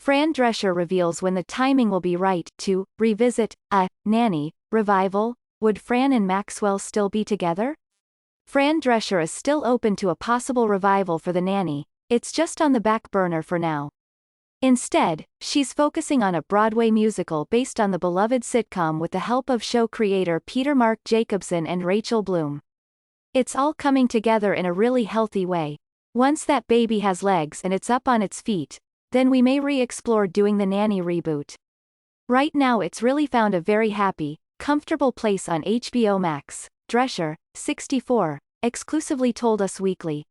Fran Drescher reveals when the timing will be right to revisit a Nanny revival. Would Fran and Maxwell still be together? Fran Drescher is still open to a possible revival for the Nanny. It's just on the back burner for now. Instead, she's focusing on a Broadway musical based on the beloved sitcom with the help of show creator Peter Mark Jacobson and Rachel Bloom. It's all coming together in a really healthy way. Once that baby has legs and it's up on its feet, then we may re-explore doing the Nanny reboot. Right now it's really found a very happy, comfortable place on HBO Max, Drescher, 64, exclusively told Us Weekly.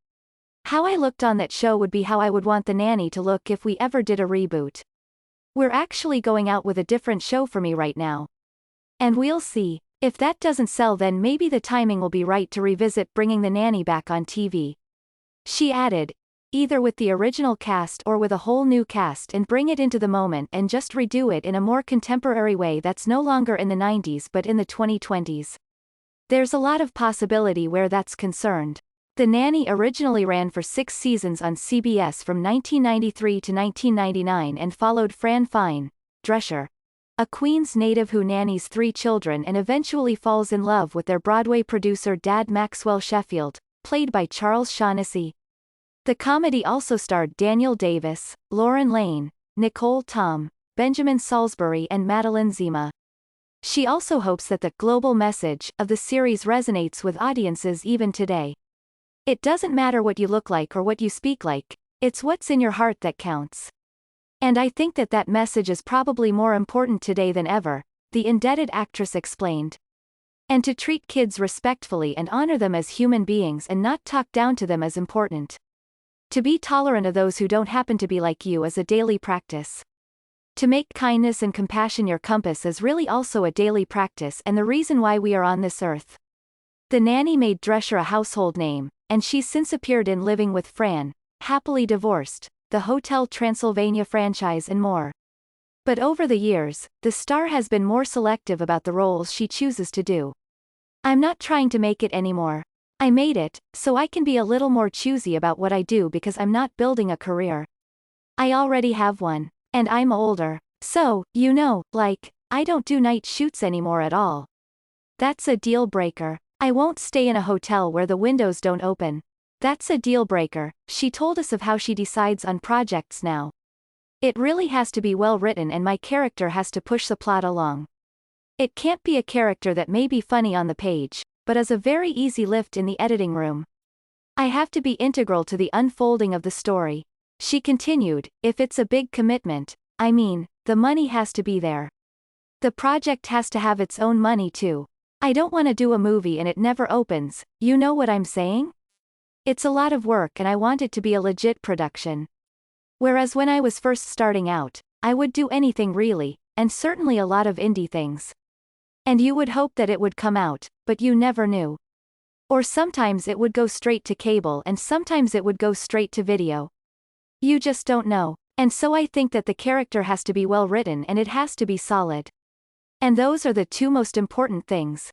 How I looked on that show would be how I would want the Nanny to look if we ever did a reboot. We're actually going out with a different show for me right now. And we'll see. If that doesn't sell, then maybe the timing will be right to revisit bringing the Nanny back on TV. She added, either with the original cast or with a whole new cast and bring it into the moment and just redo it in a more contemporary way that's no longer in the 90s but in the 2020s. There's a lot of possibility where that's concerned. The Nanny originally ran for 6 seasons on CBS from 1993 to 1999 and followed Fran Drescher, a Queens native who nannies 3 children and eventually falls in love with their Broadway producer dad Maxwell Sheffield, played by Charles Shaughnessy. The comedy also starred Daniel Davis, Lauren Lane, Nicole Tom, Benjamin Salisbury and Madeline Zima. She also hopes that the global message of the series resonates with audiences even today. It doesn't matter what you look like or what you speak like, it's what's in your heart that counts. And I think that message is probably more important today than ever, the indebted actress explained. And to treat kids respectfully and honor them as human beings and not talk down to them is important. To be tolerant of those who don't happen to be like you is a daily practice. To make kindness and compassion your compass is really also a daily practice and the reason why we are on this earth. The Nanny made Drescher a household name, and she's since appeared in Living with Fran, Happily Divorced, the Hotel Transylvania franchise and more. But over the years, the star has been more selective about the roles she chooses to do. I'm not trying to make it anymore. I made it, so I can be a little more choosy about what I do because I'm not building a career. I already have one. And I'm older. So, I don't do night shoots anymore at all. That's a deal breaker. I won't stay in a hotel where the windows don't open. That's a deal breaker. She told us of how she decides on projects now. It really has to be well written and my character has to push the plot along. It can't be a character that may be funny on the page, but is a very easy lift in the editing room. I have to be integral to the unfolding of the story. She continued, if it's a big commitment, the money has to be there. The project has to have its own money too. I don't want to do a movie and it never opens, you know what I'm saying? It's a lot of work and I want it to be a legit production. Whereas when I was first starting out, I would do anything really, and certainly a lot of indie things. And you would hope that it would come out, but you never knew. Or sometimes it would go straight to cable and sometimes it would go straight to video. You just don't know. And so I think that the character has to be well written and it has to be solid. And those are the 2 most important things.